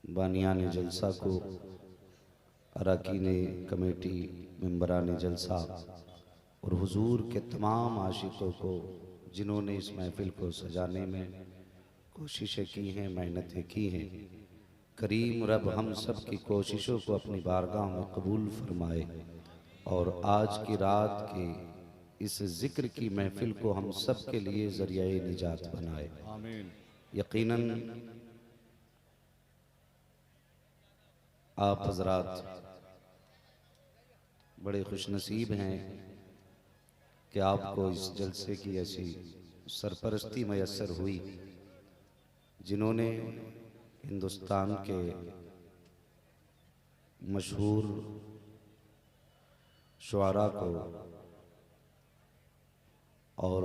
बानियान जलसा को, अरकान कमेटी, मेंबरान जलसा और हुजूर के तमाम आशिकों को जिन्होंने इस महफिल को सजाने में कोशिशें की हैं, मेहनतें की हैं। करीम रब हम सब की कोशिशों को अपनी बारगाह में कबूल फरमाए और आज की रात के इस जिक्र की महफिल को हम सब के लिए ज़रिया निजात बनाए। आमीन। यकीनन आप हजरात बड़े खुशनसीब हैं कि आपको इस जलसे की ऐसी सरपरस्ती मैसर हुई जिन्होंने हिंदुस्तान के मशहूर शुआरा को और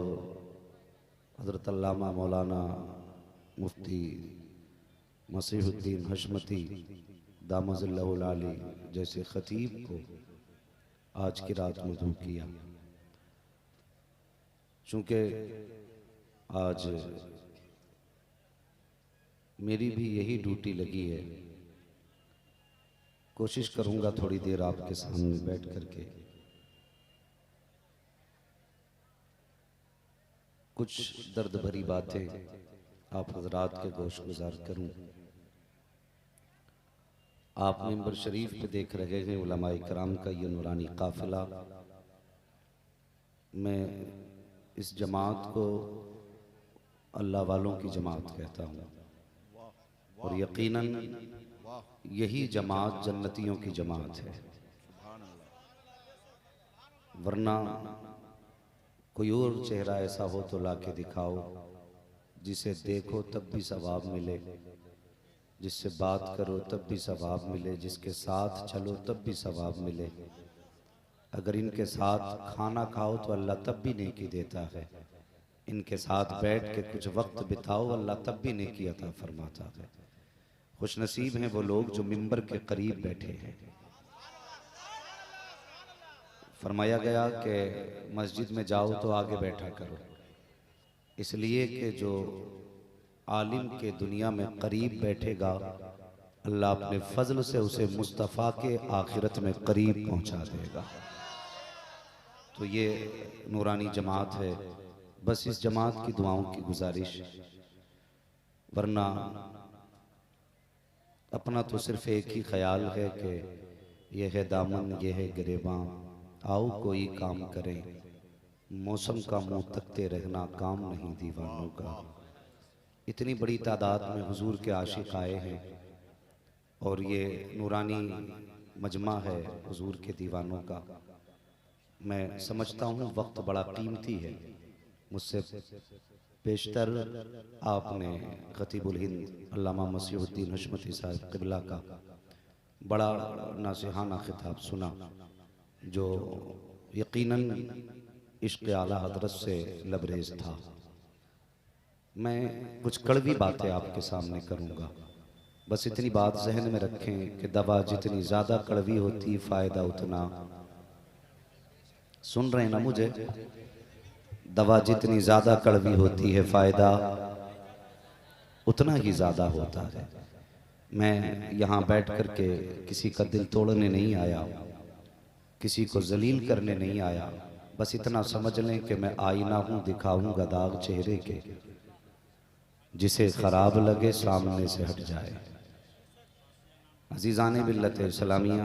हज़रत अल्लामा मौलाना मुफ्ती मसीहुद्दीन हशमती दामज़िल्लहुल आली जैसे ख़तीब को आज की रात मदऊ किया। चूँकि आज मेरी भी यही ड्यूटी लगी है, कोशिश करूँगा थोड़ी देर आपके सामने बैठ करके कुछ दर्द भरी बातें आप हजरात के गोश गुजार करूँ। आप मिंबर शरीफ पे देख रहे हैं उलमाए कराम का ये नूरानी काफिला। मैं इस जमात को अल्लाह वालों की जमात कहता हूँ और यकीनन यही जमात जन्नतियों की जमात है, वरना कोई और चेहरा ऐसा हो तो लाके दिखाओ जिसे देखो तब भी सवाब मिले, जिससे बात करो तब भी सवाब मिले, जिसके साथ चलो तब भी सवाब मिले। अगर इनके साथ खाना खाओ तो अल्लाह तब भी नेकी देता है, इनके साथ बैठ के कुछ वक्त बिताओ अल्लाह तब भी नेकी अता फरमाता है। खुशनसीब हैं वो लोग जो मिंबर के करीब बैठे हैं। फरमाया गया कि मस्जिद में जाओ तो आगे बैठा करो, इसलिए कि जो आलिम के दुनिया में करीब बैठेगा अल्लाह अपने फजल से उसे मुस्तफ़ा के आखिरत में करीब पहुंचा देगा। तो ये नूरानी जमात है, बस इस जमात की दुआओं की गुजारिश, वरना अपना तो सिर्फ एक ही ख्याल है कि ये है दामन ये है गिरेबां, आओ कोई काम करें, मौसम का मुंह तकते रहना काम नहीं दीवानों का। इतनी बड़ी तादाद में हुजूर के आशिक आए हैं और ये नूरानी मजमा है हुजूर के दीवानों का। मैं समझता हूँ वक्त बड़ा कीमती है, मुझसे पेशतर आपने खतीबुल हिंद अल्लामा मसीहुद्दीन हशमती साहब क़िबला का बड़ा नासिहाना खिताब सुना जो यकीनन इश्क़ आला हज़रत से लबरेज़ था। मैं कुछ कड़वी बातें आपके सामने करूंगा, बस इतनी बात जहन में रखें कि दवा जितनी ज़्यादा कड़वी होती फ़ायदा उतना, सुन रहे हैं ना मुझे, दवा जितनी ज़्यादा कड़वी होती है फ़ायदा उतना ही ज़्यादा होता है। मैं यहाँ बैठ कर के किसी का दिल तोड़ने नहीं आया, किसी को जलील करने नहीं आया, बस इतना समझ लें कि मैं आईना हूँ, दिखाऊंगा दाग चेहरे के, जिसे खराब लगे सामने से हट जाए। अजीज़ान मिल्लत इस्लामिया,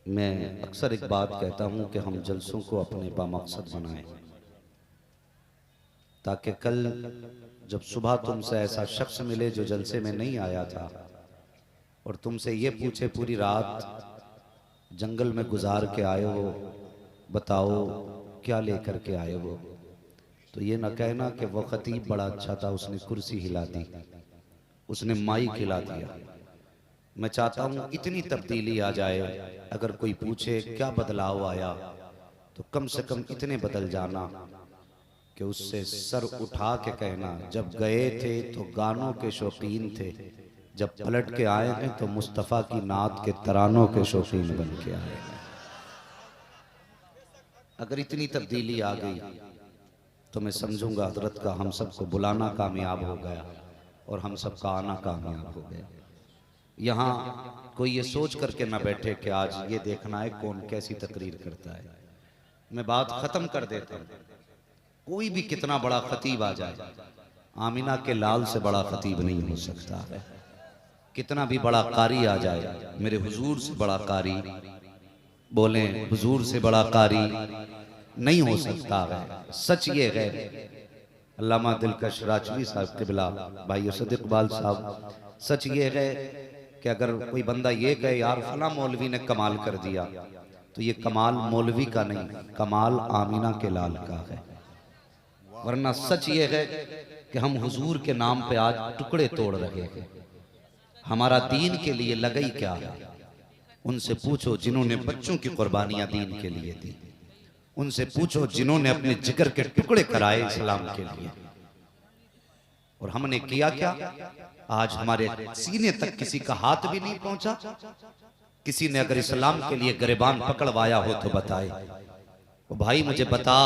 मैं अक्सर एक बात कहता हूँ कि हम जलसों को अपने बामकसद बनाएं, ताकि कल जब सुबह तुमसे ऐसा शख्स मिले जो जलसे में नहीं आया था और तुमसे ये पूछे पूरी रात जंगल में गुजार के आए हो, बताओ क्या लेकर के आए हो, तो ये न कहना कि वो खतीब बड़ा अच्छा था, उसने कुर्सी हिला दी, उसने माइक हिला दिया। मैं चाहता हूँ इतनी तब्दीली आ जाए, अगर कोई पूछे क्या बदलाव आया तो कम से कम इतने बदल जाना कि उससे सर उठा के कहना जब गए थे तो गानों के शौकीन थे, जब पलट के आए हैं तो मुस्तफ़ा की नात के तरानों के शौकीन बन के आए हैं। अगर इतनी तब्दीली आ गई तो मैं समझूंगा हजरत का हम सबको बुलाना कामयाब हो गया। और हम सबका आना कामयाब हो गया। यहाँ कोई ये सोच करके ना बैठे कि आज ये देखना है कौन कैसी तकरीर करता है। मैं बात खत्म कर देता हूँ। कोई भी कितना बड़ा खतीब आ जाए, आमिना के लाल से बड़ा खतीब नहीं हो सकता है। कितना भी बड़ा कारी आ जाए, मेरे हुजूर से बड़ा कारी, बोले हुजूर से बड़ा कारी नहीं हो सकता है। सच ये है, अल्लामा दिलकश राजवी साहब क़िबला भाई असद इकबाल साहब, सच ये है कि अगर कोई बंदा ये कहे यार फला मौलवी ने कमाल कर दिया, तो ये कमाल मौलवी का नहीं, कमाल आमिना के लाल का है। वरना सच ये है कि हम हुजूर के नाम पे आज टुकड़े तोड़ रहे हैं। हमारा दीन के लिए लगई क्या है? उनसे पूछो जिन्होंने बच्चों की कुर्बानियां दीन के लिए दी, उनसे पूछो जिन्होंने अपने जिगर के टुकड़े कराए इस्लाम के लिए। और हमने किया क्या? आज हमारे सीने तक किसी का हाथ भी नहीं पहुंचा। किसी ने अगर इस्लाम के लिए गिरबान पकड़वाया हो तो बताए। वो भाई मुझे बता,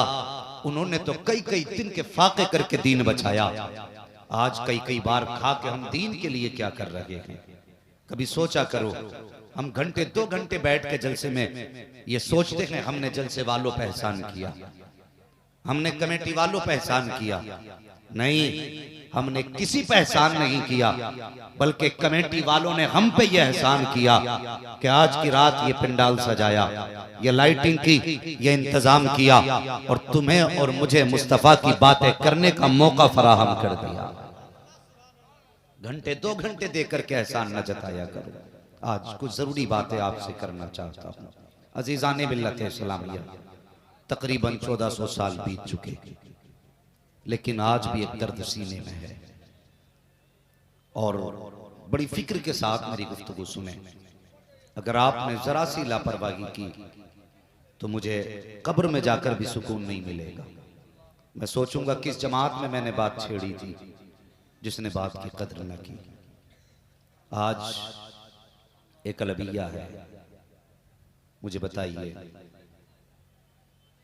उन्होंने तो कई कई दिन के फाके करके दीन बचाया। आज कई कई बार खा के हम दीन के लिए क्या कर रहे हैं? कभी सोचा करो, हम घंटे 2 घंटे बैठ के जलसे में ये सोचते हैं हमने जलसे वालों पे एहसान किया, हमने कमेटी वालों पे एहसान किया। नहीं, हमने किसी पे एहसान नहीं किया, बल्कि कमेटी वालों ने हम पे यह एहसान किया कि आज की रात ये पंडाल सजाया, ये लाइटिंग की, ये इंतजाम किया और तुम्हें और मुझे मुस्तफा की बातें करने का मौका फराहम कर दिया। घंटे 2 घंटे देकर के एहसान न जताया करो। आज कुछ जरूरी बातें आपसे करना चाहता हूँ। अजीजाने मिल्लत इस्लामिया, तकरीबन 1400 साल बीत चुके, लेकिन आज भी एक दर्द सीने में है। और बड़ी फिक्र के साथ मेरी गुफ्तगू सुने। अगर आपने जरा सी लापरवाही की तो मुझे कब्र में जाकर भी सुकून नहीं मिलेगा। मैं सोचूंगा किस जमात में मैंने बात छेड़ी थी जिसने बात की कद्र न की। आज एक अलविया है, मुझे बताइए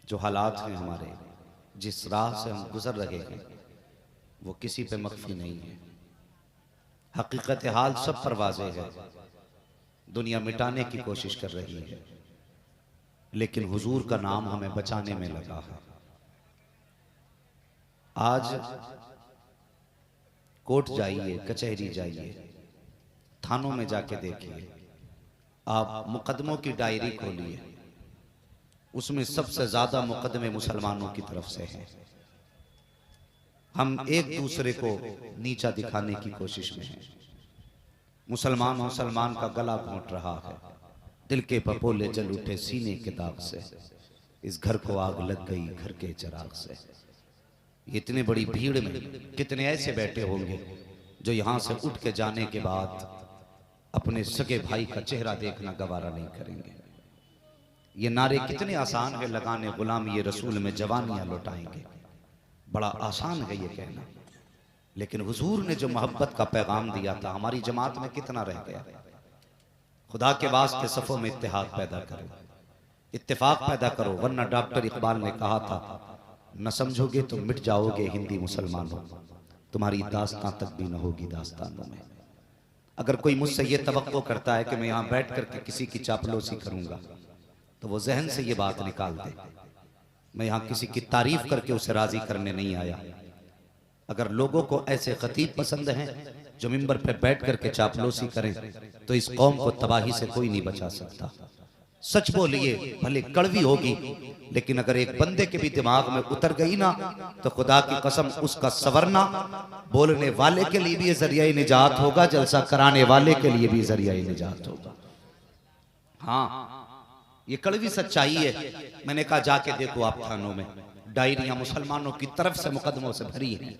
जो हालात हैं हमारे, जिस राह से हम गुजर रहे हैं, वो किसी पे मख्फी नहीं है। हकीकत हाल सब पर वाज़े है। दुनिया मिटाने की कोशिश कर रही है, लेकिन हुजूर का नाम हमें बचाने में लगा है। आज कोर्ट जाइए, कचहरी जाइए, थानों में जाके देखिए, आप मुकदमों की डायरी खोलिए, उसमें सबसे ज्यादा मुकदमे मुसलमानों की तरफ से हैं। हम एक दूसरे को नीचा दिखाने की कोशिश में हैं। मुसलमान मुसलमान का गला घोंट रहा है, दिल के पपोले जल उठे सीने के दाग से, इस घर को आग लग गई घर के चिराग से। इतनी बड़ी भीड़ में कितने ऐसे बैठे होंगे जो यहां से उठ के जाने के बाद अपने सगे भाई का चेहरा देखना गवारा नहीं करेंगे। ये नारे कितने आसान है लगाने, गुलाम ये रसूल में जवानियां लौटाएंगे, बड़ा आसान है ये कहना। लेकिन हुजूर ने जो मोहब्बत का पैगाम दिया था, हमारी जमात में कितना रह गया। खुदा के वास्ते सफ़ों में इत्तेहाद पैदा करो, इत्तेफाक पैदा करो, वरना डॉक्टर इकबाल ने कहा था, न समझोगे तो मिट जाओगे हिंदी मुसलमानों, तुम्हारी दास्तां तक भी न होगी दास्तानों में। अगर कोई मुझसे ये तवक्को करता है कि मैं यहाँ बैठ करके किसी की चापलूसी करूंगा, तो वो जहन से ये बात निकाल दे। मैं यहाँ किसी की तारीफ करके उसे राजी करने नहीं आया। अगर लोगों को ऐसे खतीब पसंद हैं जो मिंबर पे बैठ करके चापलूसी करें, तो इस कौम को तबाही से कोई नहीं बचा सकता। सच बोलिए, भले कड़वी होगी, लेकिन अगर एक बंदे के भी दिमाग में उतर गई ना, तो खुदा की कसम उसका सवरना बोलने वाले के लिए भी जरिया निजात होगा, जलसा कराने वाले के लिए भी जरिया निजात होगा। हाँ, ये कड़वी सच्चाई है। मैंने कहा जाके देखो आप थानों में डायरियां मुसलमानों की तरफ से मुकदमों से भरी हैं,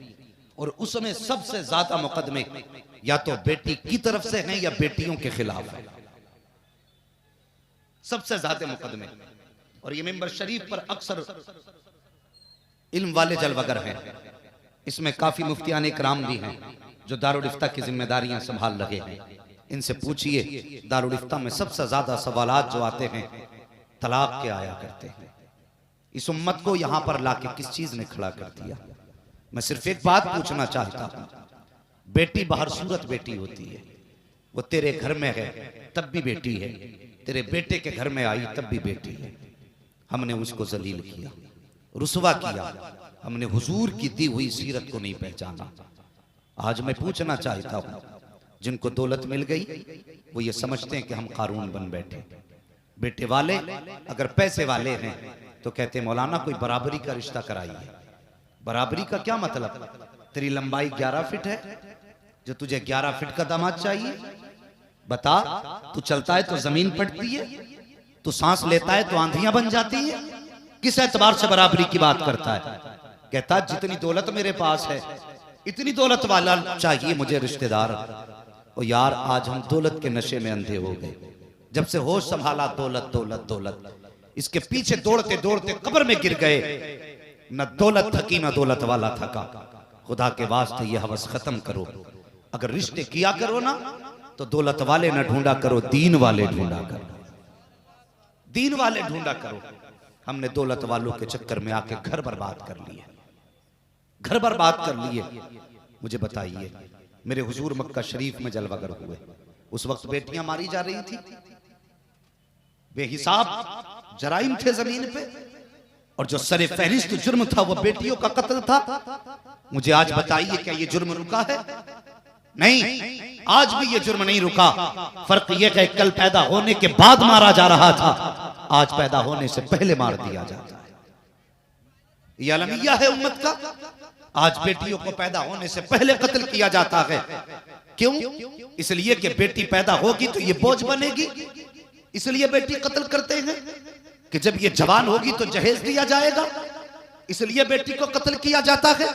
और उसमें सबसे ज्यादा मुकदमे या तो बेटी की तरफ से हैं या बेटियों के खिलाफ है, सबसे ज्यादा मुकदमे। और ये मिंबर शरीफ पर अक्सर इल्म वाले जलवगर हैं। इसमें काफी मुफ्तियान इकराम भी हैं जो दारुल इफ्ता की जिम्मेदारियां संभाल रहे हैं। इनसे पूछिए, दारुल इफ्ता में सबसे ज्यादा सवालात जो आते हैं तलाक के आया करते हैं। इस उम्मत को यहां पर लाके किस चीज ने खड़ा कर दिया? मैं सिर्फ एक बात पूछना चाहता हूं, बेटी बाहर सूरत बेटी होती है, वो तेरे घर में है तब भी बेटी है, तेरे बेटे के घर में आई तब भी बेटी है। हमने उसको जलील किया, रुसवा किया, हमने हुजूर की दी हुई सीरत को नहीं पहचाना। आज मैं पूछना चाहता हूं, जिनको दौलत मिल गई वो ये समझते हैं कि हम कारून बन बैठे। बेटे वाले अगर पैसे वाले हैं तो कहते हैं मौलाना कोई बराबरी का रिश्ता कराइए। बराबरी का क्या मतलब? तेरी लंबाई 11 फीट है, जो तुझे 11 फीट का दामाद चाहिए? बता, तू चलता है तो जमीन पड़ती है, तू सांस लेता है तो आंधियां बन जाती है, किस एतबार से बराबरी की बात करता है? कहता जितनी दौलत मेरे पास है इतनी दौलत वाला चाहिए मुझे रिश्तेदार। ओ यार, आज हम दौलत के नशे में अंधे हो गए। जब से होश संभाला दौलत दौलत दौलत, इसके पीछे दौड़ते दौड़ते कब्र में गिर गए। न दौलत थकी न दौलत वाला थका। खुदा के वास्ते ये हवस खत्म करो। अगर रिश्ते किया करो ना तो दौलत वाले न ढूंढा करो, दीन वाले ढूंढा करो, दीन वाले ढूंढा करो। हमने दौलत वालों के चक्कर में आके घर बर्बाद कर लिए, घर बर्बाद कर लिए। मुझे बताइए, मेरे हुजूर मक्का शरीफ में जलवागर हुए, उस वक्त बेटियां मारी जा रही थी, बेहिसाब जराइम थे जमीन पे, और जो सरे फहरिस्त जुर्म था वो बेटियों का कत्ल था। मुझे आज बताइए, क्या ये जुर्म रुका है? नहीं, आज भी ये जुर्म नहीं रुका। फर्क यह है, कल पैदा होने के बाद मारा जा रहा था, आज पैदा होने से पहले मार दिया जाता है। यह अलमिया है उम्मत का। आज बेटियों को पैदा होने से पहले कत्ल किया जाता है। क्यों? इसलिए कि बेटी पैदा होगी तो ये बोझ बनेगी, इसलिए बेटी कत्ल करते हैं कि जब ये जवान होगी तो जहेज दिया जाएगा, इसलिए बेटी को कत्ल किया जाता है।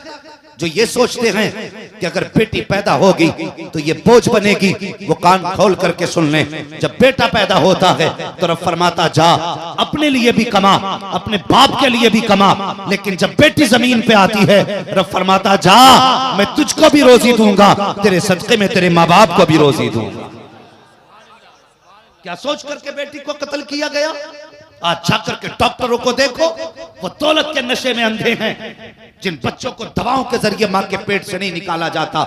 जो ये सोचते हैं कि अगर बेटी पैदा होगी तो ये बोझ बनेगी, वो कान खोल करके सुन लें। जब बेटा पैदा होता है तो रब फरमाता जा अपने लिए भी कमा, अपने बाप के लिए भी कमा, लेकिन जब बेटी जमीन पे आती है रब फरमाता जा मैं तुझको भी रोजी दूंगा, तेरे सदके में तेरे माँ बाप को भी रोजी दूंगा। क्या सोच करके बेटी को कत्ल किया गया? आज जाकर के डॉक्टरों को देखो, वो दौलत के नशे में अंधे हैं। जिन बच्चों को दवाओं के जरिए मां के पेट से नहीं निकाला जाता,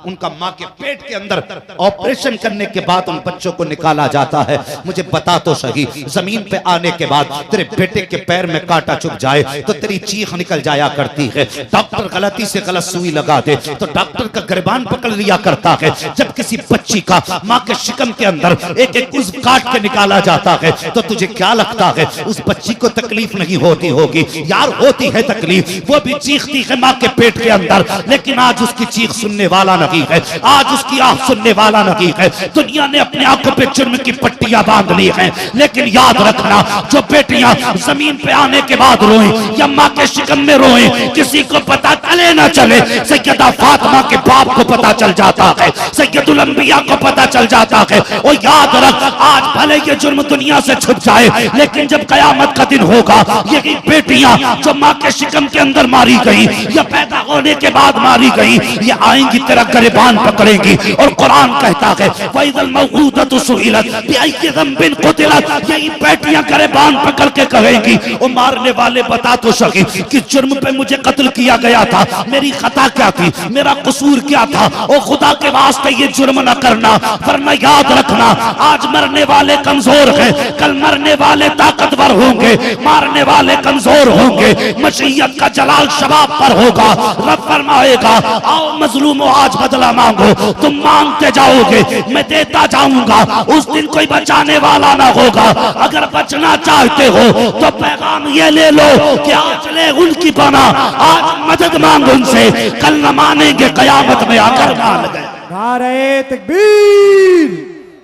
उनका मां के पेट के अंदर ऑपरेशन करने के बाद उन बच्चों को निकाला जाता है। मुझे बता तो सही, जमीन पे आने के बाद तेरे बेटे के पैर में कांटा चुभ जाए तो तेरी चीख निकल जाया करती है। डॉक्टर गलती से गलत सुई लगा दे तो डॉक्टर का गिरबान पकड़ लिया करता है। जब किसी बच्ची का मां के शिकम के अंदर एक एक उज़्व काट के निकाला जाता है तो तुझे क्या लगता है उस बच्ची को तकलीफ नहीं होती होगी? यार होती है तकलीफ, वो भी चीखती है मां के पेट के अंदर, लेकिन आज उसकी चीख सुनने वाला नहीं है, आज उसकी आह सुनने वाला नहीं है। दुनिया ने अपने आंखों पे जुर्म की पट्टियां बांध ली हैं, लेकिन याद रखना, जो बेटियां जमीन पे आने के बाद रोएं या मां के शिकम में रोएं, किसी को पता चले ना चले, सैयदा फातिमा के बाप को पता चल जाता है, सैयदुल अंबिया को पता चल जाता है। और याद रख, आज भले ये जुर्म दुनिया से छुप जाए, लेकिन जब कयामत का दिन होगा, यही बेटियां जो मां के शिकम के अंदर मारी गई या पैदा होने के बाद मारी गई, ये आएंगी तेरा गिरबान पकड़ेंगी। और कुरान कहता है वैदल मौऊदतु सुइलत बिअय्यि ज़ंबिन क़ुतिलत, यही बेटियां गिरबान पकड़ के कहेंगी ओ मारने वाले बता तो सके कि जुर्म पे मुझे कत्ल किया गया था, मेरी खता क्या थी, मेरा कसूर क्या था? ओ खुदा के वास्ते ये जुर्म न करना, वरना याद रखना आज मरने वाले कमजोर हैं, कल मरने वाले ताकतवर होंगे, मारने वाले कमजोर होंगे। मशीयत का जलाल शबाब पर होगा। रब फरमाएगा आओ मजलूमो आज बदला मांगो, तुम मांगते जाओगे मैं देता जाऊंगा, उस दिन कोई बचाने वाला ना होगा। अगर बचना चाहते हो तो पैगाम ये ले लो कि आज ले उनकी पना, आज मदद मांग उनसे, कल न मानेंगे कयामत में आकर मान गए। नारे तकबीर,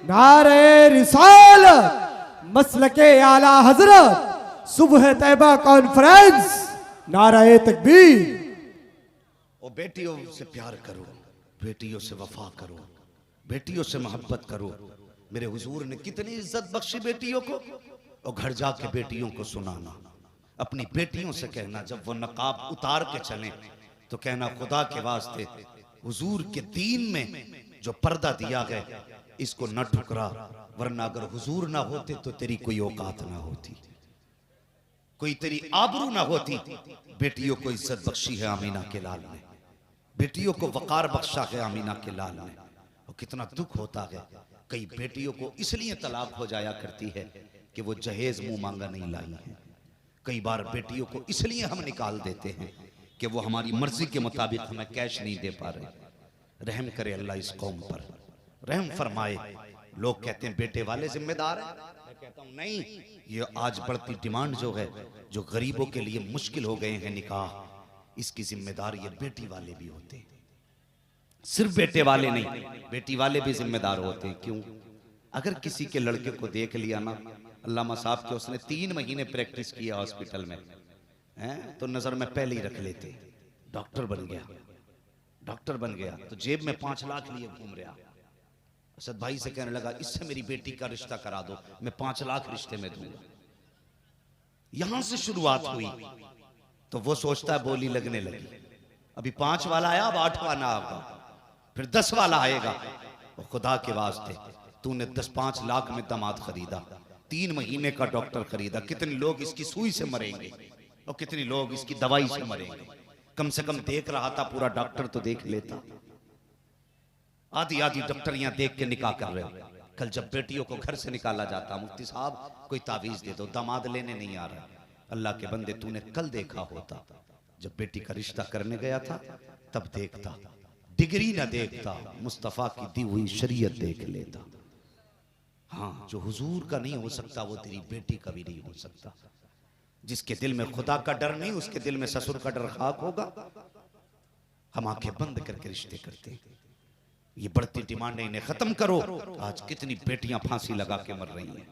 नारे रिसालत, मसलके आला हजरत, सुबह तैबा कॉन्फ्रेंस, नारे तकबीर। ओ बेटियों से प्यार करो, बेटियों से वफा करो, बेटियों से मोहब्बत करो। मेरे हुजूर ने कितनी इज्जत बख्शी बेटियों को। और घर जाके बेटियों को सुनाना, अपनी बेटियों से कहना, जब वो नकाब उतार के चलें तो कहना खुदा के वास्ते हुजूर के दीन में जो पर्दा दिया है इसको न ठुकरा, वरना अगर हुजूर ना होते तो तेरी कोई औकात ना होती, कोई तेरी आबरू ना होती। बेटियों को इज्जत बख्शी है आमीना के लाल ने, बेटियों को वकार बख्शा है आमीना के लाल ने। और कितना दुख होता है, कई बेटियों को इसलिए तलाक हो जाया करती है कि वो जहेज मुंह मांगा नहीं लाई है। कई बार बेटियों को इसलिए हम निकाल देते हैं कि वो हमारी मर्जी के मुताबिक हमें कैश नहीं दे पा रहे। रहम करे अल्लाह इस कौम पर, रहम फरमाए। लोग कहते हैं बेटे वाले जिम्मेदार हैं, मैं कहता हूं नहीं, ये आज बढ़ती डिमांड जो है, जो गरीबों के लिए मुश्किल हो गए हैं निकाह, इसकी जिम्मेदार ये बेटी वाले भी होते हैं। सिर्फ बेटे वाले नहीं, बेटी वाले भी जिम्मेदार होते हैं। क्यों? अगर किसी के लड़के को देख लिया ना, अल्लामा साहब के उसने 3 महीने प्रैक्टिस किया हॉस्पिटल में, हैं तो नजर में पहले ही रख लेते, डॉक्टर बन गया, डॉक्टर बन गया, तो जेब में 5 लाख लिए घूम रहा। असद भाई से कहने लगा इससे मेरी बेटी का रिश्ता करा दो, मैं 5 लाख रिश्ते में दूंगा। यहां से शुरुआत हुई तो वो सोचता है बोली लगने लगी, अभी 5 वाला आया, अब 8 वाला आएगा, फिर 10 वाला आएगा। और खुदा के वास्ते तूने 10-5 लाख में दामाद खरीदा, 3 महीने का डॉक्टर खरीदा, कितने लोग इसकी सुई से मरेंगे और कितने लोग इसकी दवाई से मरेंगे। कम से कम देख रहा था, पूरा डॉक्टर तो देख लेता। आधी आधी डॉक्टरियां देख के निकाह कर रहे हो। कल जब बेटियों को घर से निकाला जाता, मुफ्ती साहब कोई तावीज दे दो, दामाद लेने नहीं आ रहा। अल्लाह के बंदे, तूने कल देखा होता, जब बेटी का रिश्ता करने गया था तब देखता, डिग्री ना देखता, मुस्तफा की दी हुई शरीयत देख लेता। हाँ, जो हुजूर का नहीं हो सकता वो तेरी बेटी का भी नहीं हो सकता। जिसके दिल में खुदा का डर नहीं, उसके दिल में ससुर का डर खाक होगा। हम आंखें बंद करके रिश्ते करते हैं। ये बढ़ती डिमांड इन्हें खत्म करो। आज कितनी बेटियां फांसी लगा के मर रही हैं।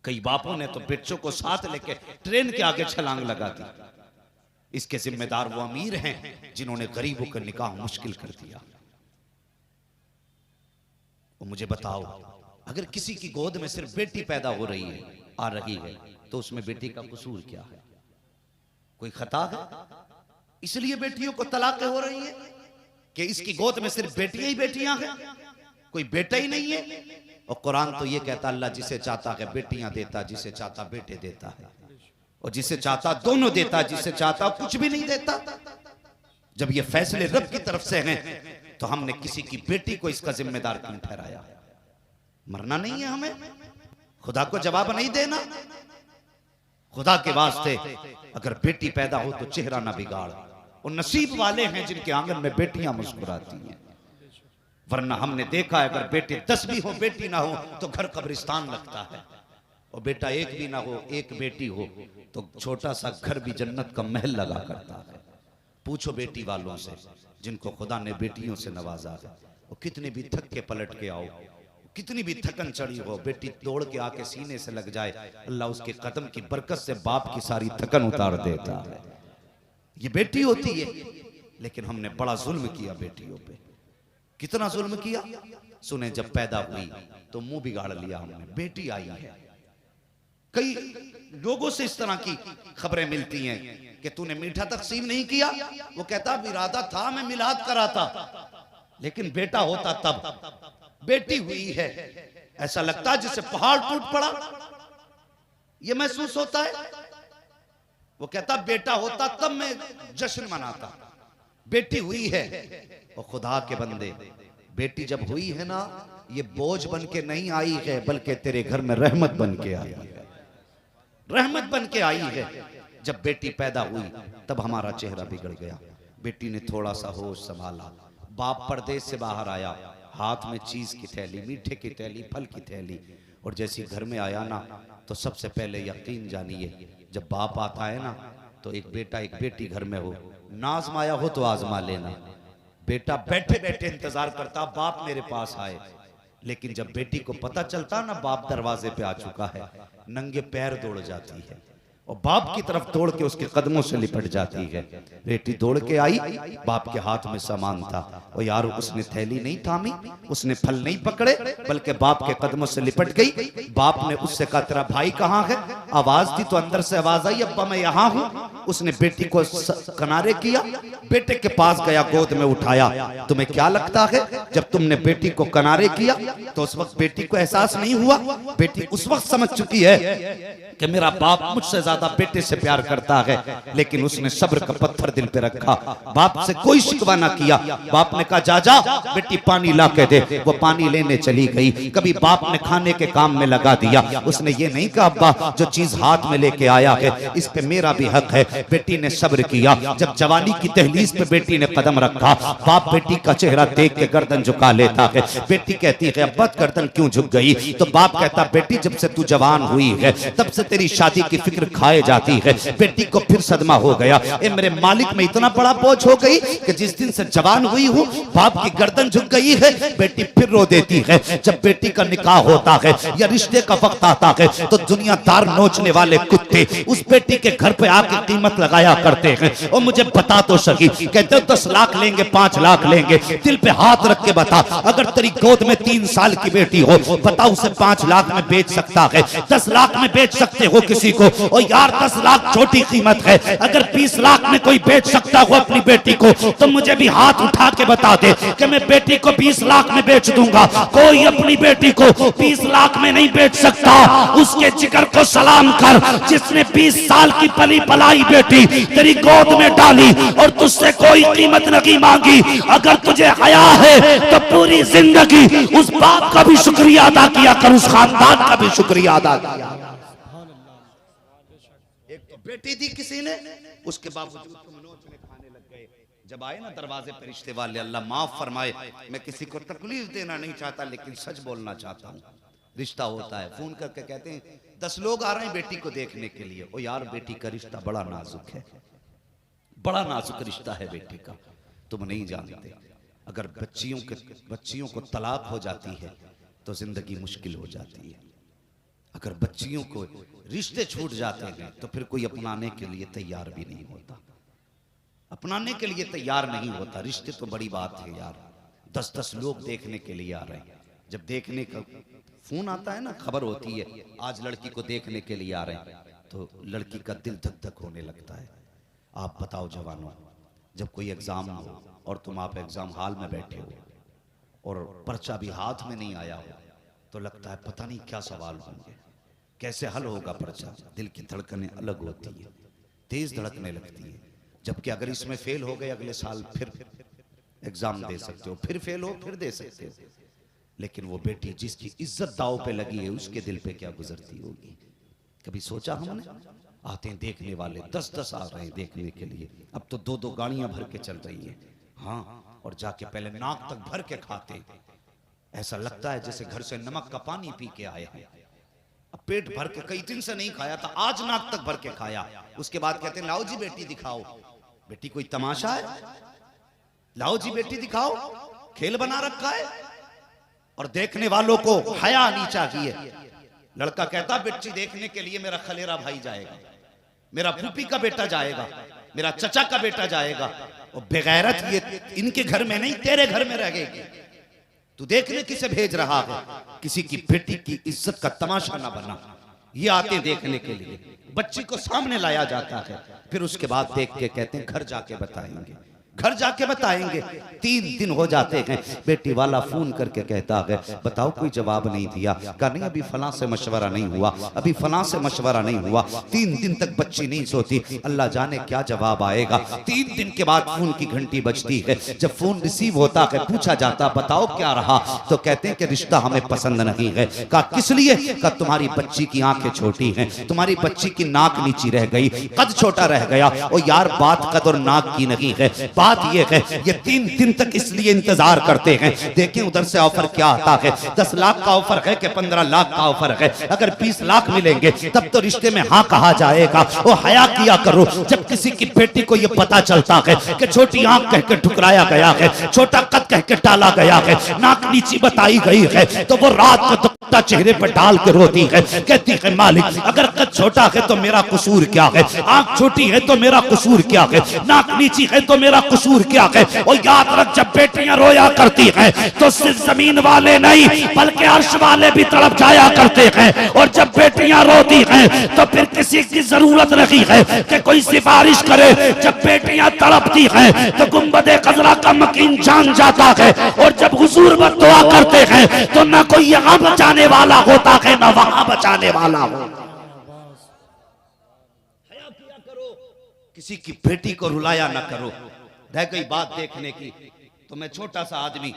कई बापों ने तो बच्चों को साथ लेके ट्रेन के आगे छलांग लगा दी। इसके जिम्मेदार वो अमीर हैं जिन्होंने गरीबों का निकाह मुश्किल कर दिया। और मुझे बताओ, अगर किसी की गोद में सिर्फ बेटी पैदा हो रही है, आ रही है, तो उसमें बेटी का कसूर क्या है? कोई खता है? इसलिए बेटियों को तलाक हो रही है कि इसकी गोद में सिर्फ बेटियां ही बेटियां हैं, कोई बेटा ही नहीं है। और कुरान तो ये कहता, अल्लाह जिसे चाहता है बेटियां देता, जिसे चाहता बेटे देता है, और जिसे चाहता दोनों देता, जिसे चाहता कुछ भी नहीं देता। जब ये फैसले रब की तरफ से हैं तो हमने किसी की बेटी को इसका जिम्मेदार क्यों ठहराया? मरना नहीं है हमें, खुदा को जवाब नहीं देना। खुदा के वास्ते अगर बेटी पैदा हो तो चेहरा ना बिगाड़। और नसीब वाले हैं जिनके आंगन में बेटियां मुस्कुराती हैं, वरना हमने देखा है अगर बेटे 10 भी हो, बेटी ना हो तो घर कब्रिस्तान लगता है। और बेटा एक भी ना हो, एक बेटी हो तो छोटा सा घर भी जन्नत का महल लगा करता है। पूछो बेटी वालों से जिनको खुदा ने बेटियों से नवाजा है, और कितने भी थक के पलट के आओ, कितनी भी थकन चढ़ी हो, बेटी दौड़ के आके सीने से लग जाए, अल्लाह उसके कदम की बरकत से बाप की सारी थकन उतार देता है। ये बेटी होती है, लेकिन हमने बड़ा जुल्म किया बेटियों पे। कितना जुल्म किया? सुने, जब पैदा हुई तो मुंह बिगाड़ लिया हमने, बेटी आई है। कई लोगों से इस तरह की खबरें मिलती हैं कि तूने मीठा तकसीम नहीं किया। वो कहता इरादा था मैं मिलाद कराता, लेकिन बेटा होता तब। बेटी हुई है, ऐसा लगता है जैसे पहाड़ टूट पड़ा, ये महसूस होता है। वो कहता बेटा होता तब मैं जश्न मनाता, बेटी हुई है। और खुदा के बंदे, बेटी जब हुई है ना, ये बोझ बन के नहीं आई है, बल्कि तेरे घर में रहमत बन के आई है, रहमत बन के आई है। जब बेटी पैदा हुई तब हमारा चेहरा बिगड़ गया। बेटी ने थोड़ा सा होश संभाला, बाप परदेश से बाहर आया, हाथ में चीज की थैली, मीठे की थैली, फल की थैली, और जैसी घर में आया ना तो सबसे पहले यकीन जानिए, जब बाप आता है ना तो एक बेटा एक बेटी घर में हो, ना आजमाया हो तो आजमा लेना। बेटा बैठे बैठे इंतजार करता बाप मेरे पास आए, लेकिन जब बेटी को पता चलता ना बाप दरवाजे पे आ चुका है, नंगे पैर दौड़ जाती है और बाप की तरफ दौड़ के उसके कदमों से लिपट जाती है। बेटी दौड़ के आई, बाप के हाथ में सामान था, और यार उसने थैली नहीं थामी, उसने फल नहीं पकड़े, बल्कि बाप के कदमों से लिपट गई। बाप ने उससे कहा तेरा भाई कहाँ है? आवाज दी तो अंदर से आवाज आई, अब्बा मैं यहाँ हूँ। उसने बेटी को किनारे किया, बेटे के पास गया, गोद में उठाया। तुम्हें क्या लगता है जब तुमने बेटी को किनारे किया तो उस वक्त बेटी को एहसास नहीं हुआ? बेटी उस वक्त समझ चुकी है कि मेरा बाप मुझसे ज्यादा ज्यादा बेटे से प्यार करता है, लेकिन उसने सब्र का पत्थर दिल पे रखा, बाप से कोई शिकवा ना किया। बाप ने कहा जा जा बेटी पानी ला के दे, वो पानी लेने चली गई। कभी बाप ने खाने के काम में लगा दिया, उसने ये नहीं कहा अब्बा जो चीज हाथ में लेके आया है इस पे मेरा भी हक है। बेटी ने सब्र किया। जब जवानी की दहलीज पे बेटी ने कदम रखा, बाप बेटी का चेहरा देख के गर्दन झुका लेता है। बेटी कहती है अब्बा गर्दन क्यों झुक गई? तो बाप कहता बेटी जब से तू जवान हुई है तब से तेरी शादी की फिक्र खाए जाती है। बेटी को फिर सदमा हो गया, ए मेरे मालिक में इतना बड़ा बोझ हो गई कि जिस दिन से जवान हुई हूँ बाप की गर्दन झुक गई है। बेटी फिर रो देती है। जब बेटी का निकाह होता है या रिश्ते का वक्त आता है तो दुनियादार नोचने वाले कुत्ते उस बेटी के घर पे आके कीमत लगाया करते हैं। और मुझे बता तो सही, कहते 10 लाख लेंगे 5 लाख लेंगे, दिल पे हाथ रख के बता अगर तेरी गोद में 3 साल की बेटी हो बता उसे 5 लाख में बेच सकता है, 10 लाख में बेच सकते हो किसी को? और यार 10 लाख छोटी कीमत है, अगर 20 लाख में कोई बेच सकता हो अपनी बेटी को तो मुझे भी हाथ उठा के बता दे कि मैं बेटी को 20 लाख में बेच दूंगा। कोई अपनी बेटी को 20 लाख में नहीं बेच सकता। उसके जिगर को सलाम कर जिसने 20 साल की पली पलाई बेटी तेरी गोद में डाली और तुझसे कोई कीमत नहीं मांगी। अगर तुझे हया है तो पूरी जिंदगी उस बाप का भी शुक्रिया अदा किया कर, उस खानदान का भी शुक्रिया अदा किया। एक तो बेटी दी किसी ने, उसके बावजूद खाने लग गए। जब आए ना दरवाजे पे रिश्ते वाले, अल्लाह माफ फरमाए, मैं किसी को तकलीफ देना नहीं चाहता लेकिन सच बोलना चाहता हूँ। रिश्ता होता है, फोन करके कहते हैं 10 लोग आ रहे हैं बेटी को देखने के लिए। ओ यार बेटी का रिश्ता बड़ा नाजुक है, बड़ा नाजुक रिश्ता है बेटी का, तुम नहीं जानते। अगर बच्चियों को तलाक हो जाती है तो जिंदगी मुश्किल हो जाती है। अगर बच्चियों को रिश्ते छूट जाते हैं तो फिर कोई अपनाने के लिए तैयार भी नहीं होता, अपनाने के लिए तैयार नहीं होता। रिश्ते तो बड़ी बात है यार, 10-10 लोग देखने के लिए आ रहे हैं। जब देखने का फोन आता है ना, खबर होती है आज लड़की को देखने के लिए आ रहे हैं, तो लड़की का दिल धक धक होने लगता है। आप बताओ जवानों, जब कोई एग्जाम हो और तुम आप एग्जाम हॉल में बैठे हो और पर्चा भी हाथ में नहीं आया हो तो लगता है पता नहीं क्या सवाल होंगे, कैसे हल होगा पर्चा। दिल की धड़कनें अलग होती है, तेज धड़कने लगती है। जबकि अगर इसमें फेल हो गए अगले साल फिर एग्जाम दे सकते हो, फिर फेल हो फिर दे सकते हो। लेकिन वो बेटी जिसकी इज्जत दाव पे लगी है उसके दिल पे क्या गुजरती होगी, कभी सोचा हमने? आते हैं देखने वाले 10-10 आ रहे हैं देखने के लिए। अब तो 2-2 गाड़ियां भर के चल रही हैं। हाँ, और जाके पहले नाक तक भर के खाते, ऐसा लगता है जैसे घर से नमक का पानी पी के आए हैं। अब पेट भर के, कई दिन से नहीं खाया था, आज नाक तक भर के खाया। उसके बाद कहते हैं लाओ जी बेटी दिखाओ। बेटी कोई तमाशा है? लाओ जी बेटी दिखाओ, खेल बना रखा है। और देखने वालों को हया आनी चाहिए। लड़का कहता बेटी देखने के लिए मेरा खलेरा भाई जाएगा, मेरा फूफी का बेटा जाएगा, मेरा चचा का बेटा जाएगा। और बेगैरत ये इनके घर में नहीं तेरे घर में रहेगी। तू देखने किसे भेज रहा है? किसी की बेटी की इज्जत का तमाशा ना बना। ये आते देखने के लिए, बच्ची को सामने लाया जाता है, फिर उसके बाद देख के कहते हैं घर जाके बताएंगे, घर जाके बताएंगे। 3 दिन हो जाते हैं, बेटी वाला फोन करके कहता है बताओ कोई जवाब नहीं दिया। कहा नहीं अभी फलां से मशवरा नहीं हुआ, अभी फलां से मशवरा नहीं हुआ। 3 दिन तक बच्ची नहीं सोती, अल्लाह जाने क्या जवाब आएगा। 3 दिन के बाद फोन की घंटी बजती है। जब फोन रिसीव होता है पूछा जाता बताओ क्या रहा, तो कहते हैं कि रिश्ता हमें पसंद नहीं है। कहा किस लिए? कहा तुम्हारी बच्ची की आंखें छोटी हैं, तुम्हारी बच्ची की नाक नीची रह गई, कद छोटा रह गया। और यार बात कद और नाक की नहीं है, बात ये है ये 3 दिन तक इसलिए इंतजार करते हैं। देखें उधर से ऑफर क्या आता है, 10 लाख का ऑफर है कि 15 लाख का ऑफर है। अगर 20 लाख मिलेंगे तब तो रिश्ते में हाँ कहा जाएगा। वो हया किया करो। जब किसी की बेटी को ये पता चलता है कि छोटी आंख कह के ठुकराया गया है, छोटा कद कह के टाला गया है, नाक नीची बताई गई है, तो वो रात को दुपट्टा चेहरे पर डाल के रोती है, कहती है मालिक अगर कद छोटा है तो मेरा कसूर क्या है, आंख छोटी है तो मेरा कसूर क्या है, नाक नीची है तो मेरा कसूर क्या है। और याद रख जब बेटियां रोया करती हैं तो सिर्फ जमीन वाले नहीं बल्कि अर्श वाले भी तड़प जाया करते हैं। और जब बेटियां रोती हैं तो फिर किसी की जरूरत नहीं है कि कोई सिफारिश करे। जब बेटियां तड़पती हैं तो गुंबदे खजरा का मकीन जान जाता है। और जब हुजूर वक्त दुआ करते हैं तो ना कोई यहाँ बचाने वाला होता है ना वहां बचाने वाला हो। किसी की बेटी को रुलाया ना करो। रह गई बात देखने की तो मैं छोटा सा आदमी